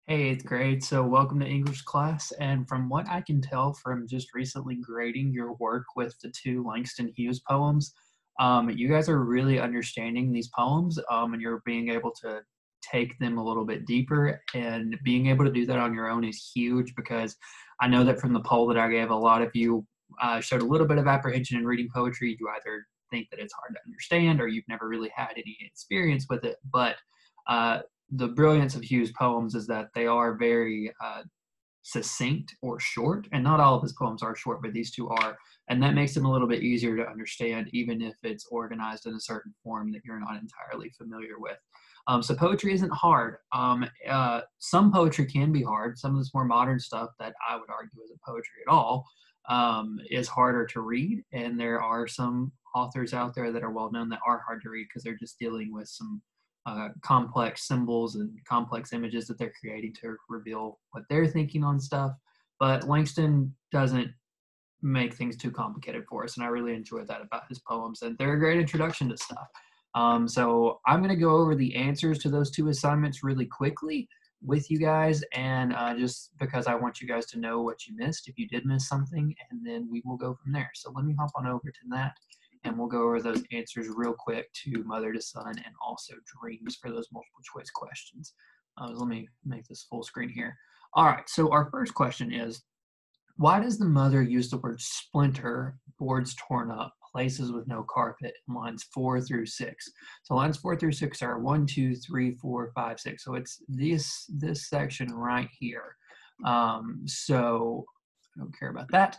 Hey, eighth grade. So, welcome to English class. And from what I can tell from just recently grading your work with the two Langston Hughes poems, you guys are really understanding these poems, and you're being able to take them a little bit deeper. And being able to do that on your own is huge because I know that from the poll that I gave, a lot of you showed a little bit of apprehension in reading poetry. You either think that it's hard to understand or you've never really had any experience with it. But uh, the brilliance of Hughes' poems is that they are very succinct or short, and not all of his poems are short, but these two are, and that makes them a little bit easier to understand, even if it's organized in a certain form that you're not entirely familiar with. So poetry isn't hard. Some poetry can be hard. Some of this more modern stuff that I would argue isn't poetry at all is harder to read, and there are some authors out there that are well known that are hard to read because they're just dealing with some complex symbols and complex images that they're creating to reveal what they're thinking on stuff. But Langston doesn't make things too complicated for us, and I really enjoy that about his poems, and they're a great introduction to stuff. So I'm going to go over the answers to those two assignments really quickly with you guys, and just because I want you guys to know what you missed if you did miss something, and then we will go from there. So let me hop on over to that, and we'll go over those answers real quick to Mother to Son and also Dreams for those multiple choice questions. Let me make this full screen here. All right, so our first question is, why does the mother use the word splinter, boards torn up, places with no carpet, in lines 4 through 6? So lines 4 through 6 are 1, 2, 3, 4, 5, 6. So it's this section right here. So I don't care about that.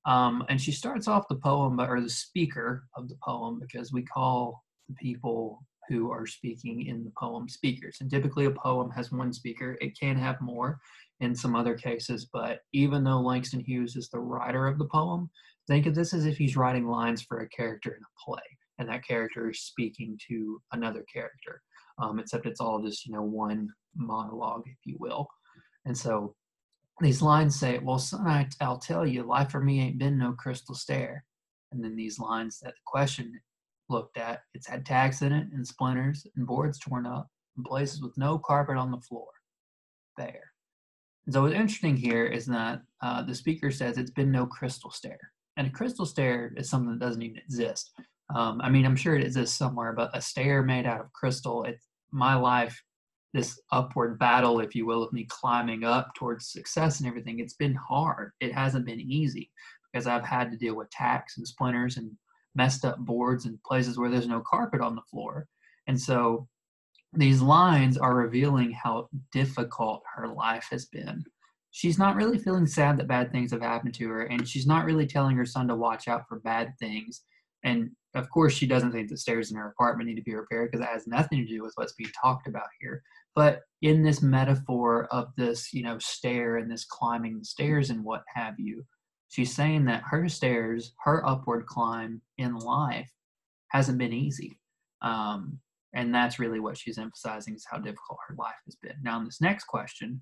And she starts off the poem, or the speaker of the poem, because we call the people who are speaking in the poem speakers. And typically a poem has one speaker. It can have more in some other cases, but even though Langston Hughes is the writer of the poem, think of this as if he's writing lines for a character in a play, and that character is speaking to another character, except it's all just, one monologue, if you will. And so these lines say, well, son, I'll tell you, life for me ain't been no crystal stair. And then these lines that the question looked at, it's had tags in it and splinters and boards torn up and places with no carpet on the floor. There. And so what's interesting here is that the speaker says it's been no crystal stair. And a crystal stair is something that doesn't even exist. I'm sure it exists somewhere, but a stair made out of crystal, it's my life, this upward battle, if you will, of me climbing up towards success and everything. It's been hard. It hasn't been easy because I've had to deal with tacks and splinters and messed up boards and places where there's no carpet on the floor. And so these lines are revealing how difficult her life has been. She's not really feeling sad that bad things have happened to her, and she's not really telling her son to watch out for bad things. And of course, she doesn't think the stairs in her apartment need to be repaired because that has nothing to do with what's being talked about here. But in this metaphor of this, stair and this climbing the stairs and what have you, she's saying that her stairs, her upward climb in life hasn't been easy. And that's really what she's emphasizing, is how difficult her life has been. Now, in this next question,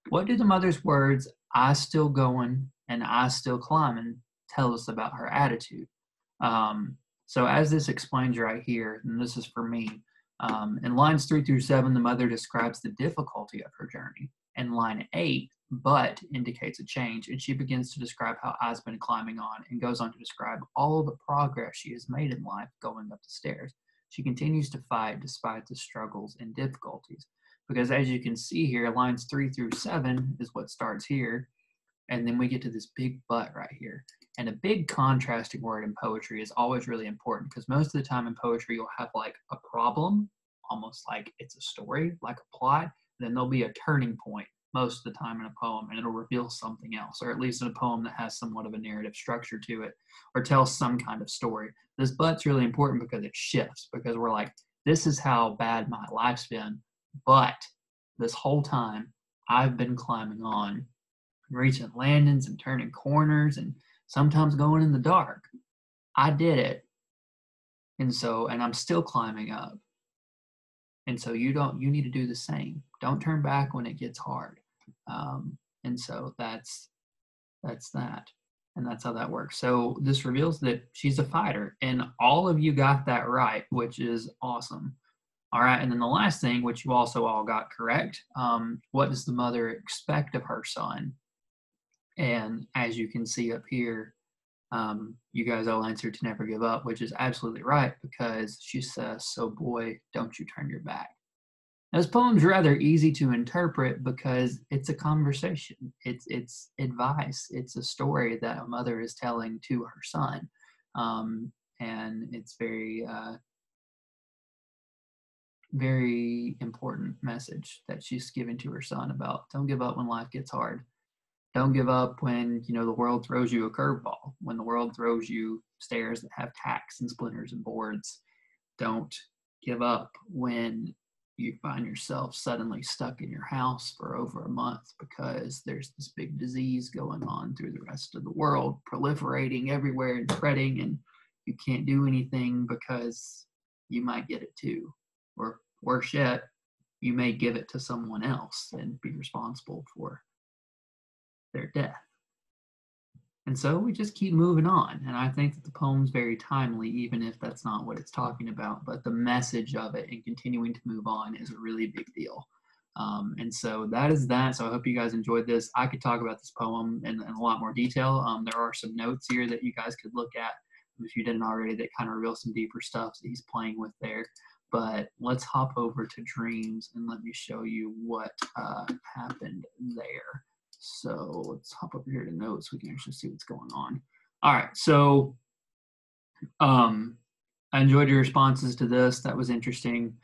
what do the mother's words, I still going and I still climbing, tell us about her attitude? So as this explains right here, and this is for me, in lines 3 through 7, the mother describes the difficulty of her journey. In line 8, but indicates a change, and she begins to describe how I's been climbing on and goes on to describe all of the progress she has made in life going up the stairs. She continues to fight despite the struggles and difficulties. Because as you can see here, lines 3 through 7 is what starts here. And then we get to this big but right here. And a big contrasting word in poetry is always really important, because most of the time in poetry, you'll have like a problem, almost like it's a story, like a plot. Then there'll be a turning point most of the time in a poem, and it'll reveal something else, or at least in a poem that has somewhat of a narrative structure to it, or tells some kind of story. This but's really important because it shifts, because we're like, this is how bad my life's been, but this whole time I've been climbing on, reaching landings and turning corners and sometimes going in the dark. I did it. And I'm still climbing up. And so you need to do the same. Don't turn back when it gets hard. And so that's that. And that's how that works. So this reveals that she's a fighter, and all of you got that right, which is awesome. All right, and then the last thing, which you also all got correct, what does the mother expect of her son? And as you can see up here, you guys all answered to never give up, which is absolutely right because she says, "So boy, don't you turn your back." Now, this poem's rather easy to interpret because it's a conversation. It's advice. It's a story that a mother is telling to her son, and it's very important message that she's giving to her son about don't give up when life gets hard. Don't give up when the world throws you a curveball, when the world throws you stairs that have tacks and splinters and boards. Don't give up when you find yourself suddenly stuck in your house for over a month because there's this big disease going on through the rest of the world, proliferating everywhere and spreading, and you can't do anything because you might get it too. Or worse yet, you may give it to someone else and be responsible for their death. And so we just keep moving on. And I think that the poem's very timely, even if that's not what it's talking about. But the message of it and continuing to move on is a really big deal. And so that is that. So I hope you guys enjoyed this. I could talk about this poem in a lot more detail. There are some notes here that you guys could look at if you didn't already that kind of reveal some deeper stuff that he's playing with there. But let's hop over to dreams and let me show you what happened there. So let's hop over here to notes. We can actually see what's going on. All right. So I enjoyed your responses to this. That was interesting.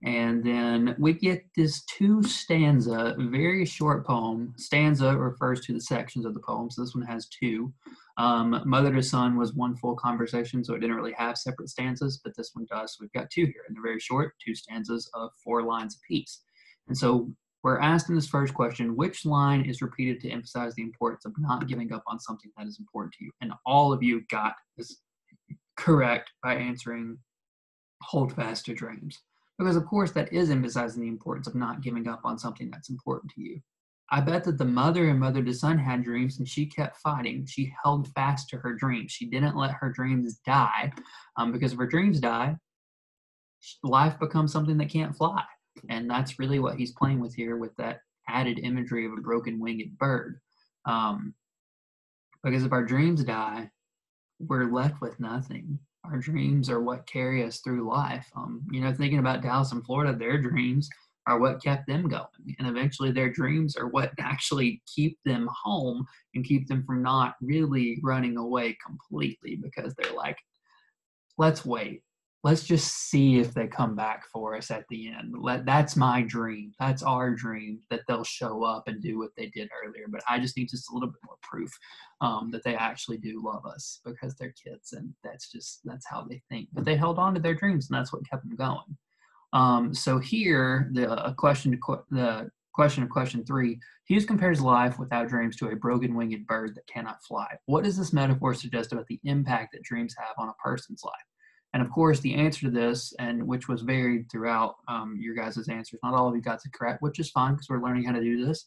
And then we get this 2-stanza, very short poem. Stanza refers to the sections of the poem. So this one has 2. Mother to son was one full conversation, so it didn't really have separate stanzas, but this one does. So we've got 2 here, and they're very short, 2 stanzas of 4 lines apiece. And so we're asked in this first question, which line is repeated to emphasize the importance of not giving up on something that is important to you? And all of you got this correct by answering hold fast to dreams. Because of course that is emphasizing the importance of not giving up on something that's important to you. I bet that the mother and mother to son had dreams and she kept fighting. She held fast to her dreams. She didn't let her dreams die because if her dreams die, life becomes something that can't fly. And that's really what he's playing with here with that added imagery of a broken winged bird. Because if our dreams die, we're left with nothing. Our dreams are what carry us through life. Thinking about Dallas and Florida, their dreams are what kept them going. And eventually their dreams are what actually keep them home and keep them from not really running away completely because they're like, let's wait. Let's just see if they come back for us at the end. That's my dream. That's our dream that they'll show up and do what they did earlier. But I just need just a little bit more proof that they actually do love us because they're kids and that's how they think. But they held on to their dreams and that's what kept them going. So here, the question of question 3, Hughes compares life without dreams to a broken winged bird that cannot fly. What does this metaphor suggest about the impact that dreams have on a person's life? And of course, the answer to this, and which was varied throughout your guys' answers, not all of you got it correct, which is fine because we're learning how to do this.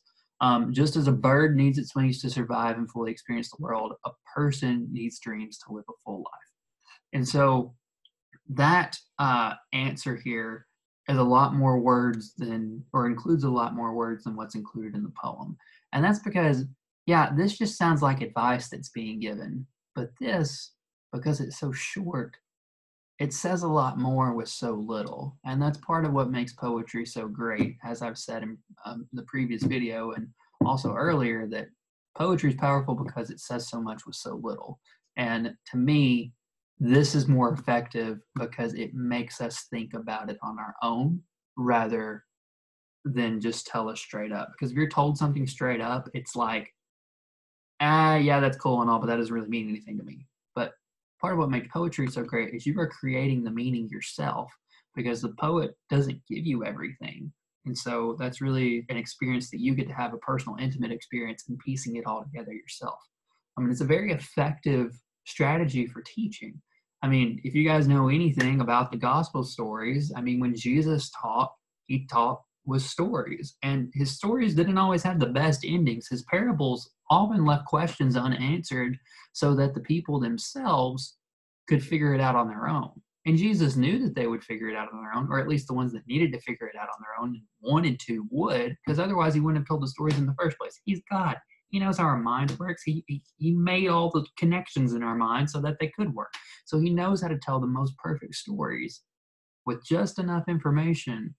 Just as a bird needs its wings to survive and fully experience the world, a person needs dreams to live a full life. And so that answer here is a lot more words includes a lot more words than what's included in the poem. And that's because, this just sounds like advice that's being given. But this, because it's so short, it says a lot more with so little. And that's part of what makes poetry so great, as I've said in the previous video and also earlier, that poetry is powerful because it says so much with so little. And to me, this is more effective because it makes us think about it on our own rather than just tell us straight up. Because if you're told something straight up, it's like, yeah, that's cool and all, but that doesn't really mean anything to me. But part of what makes poetry so great is you are creating the meaning yourself because the poet doesn't give you everything. And so that's really an experience that you get to have, a personal, intimate experience and piecing it all together yourself. It's a very effective strategy for teaching. If you guys know anything about the gospel stories, when Jesus taught, he taught with stories. And his stories didn't always have the best endings. His parables often left questions unanswered so that the people themselves could figure it out on their own. And Jesus knew that they would figure it out on their own, or at least the ones that needed to figure it out on their own and wanted to would, because otherwise he wouldn't have told the stories in the first place. He's God. He knows how our mind works. He made all the connections in our mind so that they could work. So he knows how to tell the most perfect stories with just enough information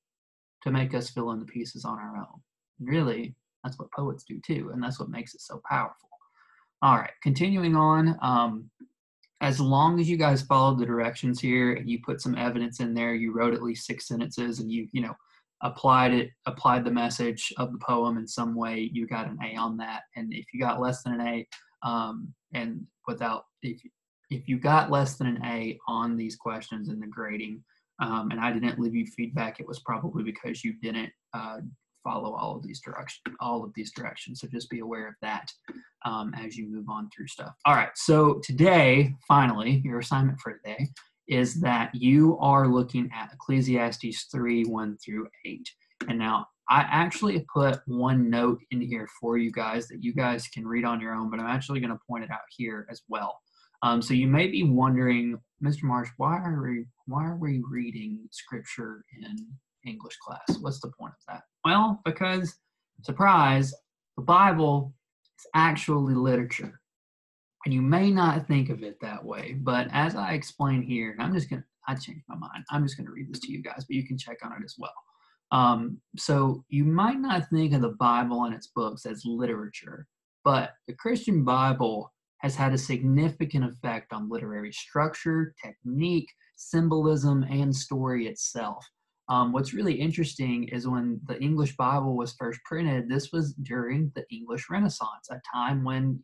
to make us fill in the pieces on our own. Really, that's what poets do too, and that's what makes it so powerful. All right, continuing on. As long as you guys followed the directions here and you put some evidence in there, you wrote at least 6 sentences and you applied the message of the poem in some way, you got an A on that. And if you got less than an A, if you got less than an A on these questions in the grading, and I didn't leave you feedback, it was probably because you didn't follow all of these directions. So just be aware of that as you move on through stuff. All right. So today, finally, your assignment for today is that you are looking at Ecclesiastes 3:1-8. And now I actually put one note in here for you guys that you guys can read on your own, but I'm actually going to point it out here as well. So you may be wondering, Mr. Marsh, why are we reading scripture in English class? What's the point of that? Well, because, surprise, the Bible is actually literature. And you may not think of it that way, but as I explain here, and I changed my mind. I'm just going to read this to you guys, but you can check on it as well. So you might not think of the Bible and its books as literature, but the Christian Bible has had a significant effect on literary structure, technique, symbolism, and story itself. What's really interesting is when the English Bible was first printed, this was during the English Renaissance, a time when,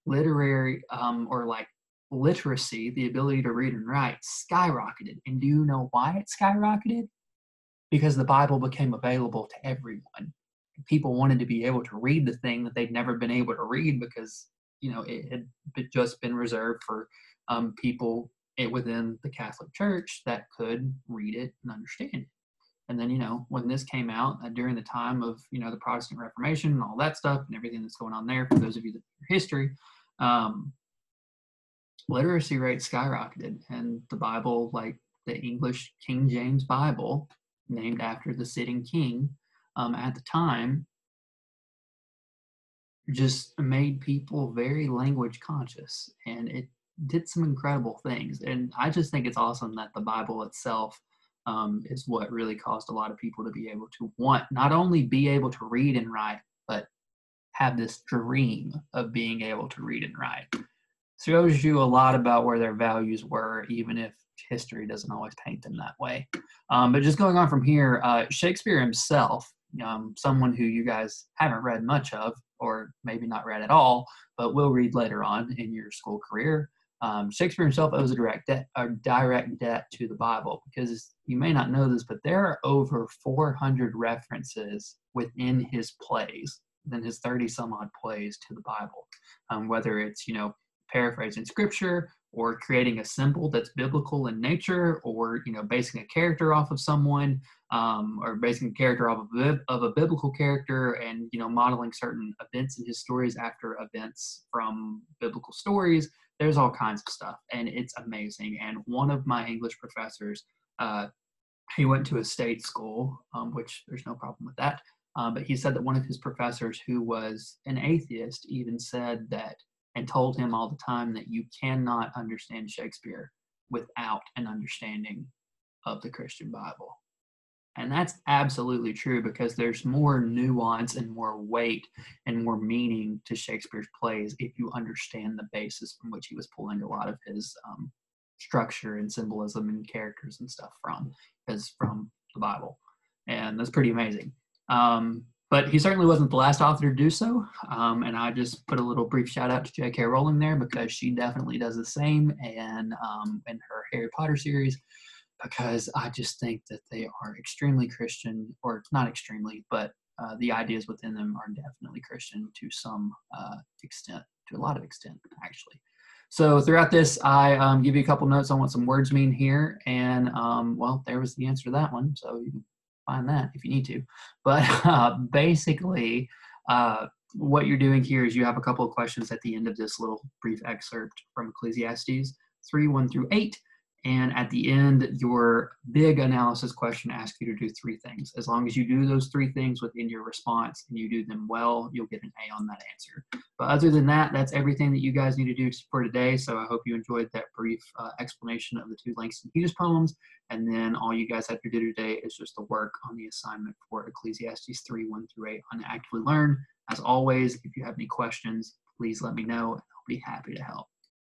literary or like literacy, the ability to read and write, skyrocketed. And do you know why it skyrocketed? Because the Bible became available to everyone. People wanted to be able to read the thing that they'd never been able to read because, it had just been reserved for people within the Catholic Church that could read it and understand it. And then, when this came out during the time of, the Protestant Reformation and all that stuff and everything that's going on there, for those of you that know history, literacy rates skyrocketed. And the Bible, like the English King James Bible, named after the sitting king at the time, just made people very language conscious. And it did some incredible things. And I just think it's awesome that the Bible itself is what really caused a lot of people to be able to want, not only be able to read and write, but have this dream of being able to read and write. Shows you a lot about where their values were, even if history doesn't always paint them that way. But just going on from here, Shakespeare himself, someone who you guys haven't read much of, or maybe not read at all, but will read later on in your school career. Shakespeare himself owes a direct debt to the Bible, because you may not know this, but there are over 400 references within his plays, within his 30 some odd plays, to the Bible, whether it's, paraphrasing scripture, or creating a symbol that's biblical in nature, or, basing a character off of someone, or basing a character off of a biblical character, and, modeling certain events in his stories after events from biblical stories. There's all kinds of stuff, and it's amazing. And one of my English professors, he went to a state school, which there's no problem with that, but he said that one of his professors, who was an atheist, even said that, and told him all the time, that you cannot understand Shakespeare without an understanding of the Christian Bible. And that's absolutely true, because there's more nuance and more weight and more meaning to Shakespeare's plays if you understand the basis from which he was pulling a lot of his structure and symbolism and characters and stuff from the Bible. And that's pretty amazing. But he certainly wasn't the last author to do so. And I just put a little brief shout out to J.K. Rowling there, because she definitely does the same, and in her Harry Potter series, because I just think that they are extremely Christian, or not extremely, but the ideas within them are definitely Christian to some extent, to a lot of extent, actually. So throughout this, I give you a couple notes on what some words mean here, and well, there was the answer to that one, so you can find that if you need to. But basically, what you're doing here is you have a couple of questions at the end of this little brief excerpt from Ecclesiastes 3:1-8. And at the end, your big analysis question asks you to do 3 things. As long as you do those 3 things within your response and you do them well, you'll get an A on that answer. But other than that, that's everything that you guys need to do for today. So I hope you enjoyed that brief explanation of the 2 Langston Hughes poems. And then all you guys have to do today is just the work on the assignment for Ecclesiastes 3, 1 through 8 on Actively Learn. As always, if you have any questions, please let me know, and I'll be happy to help.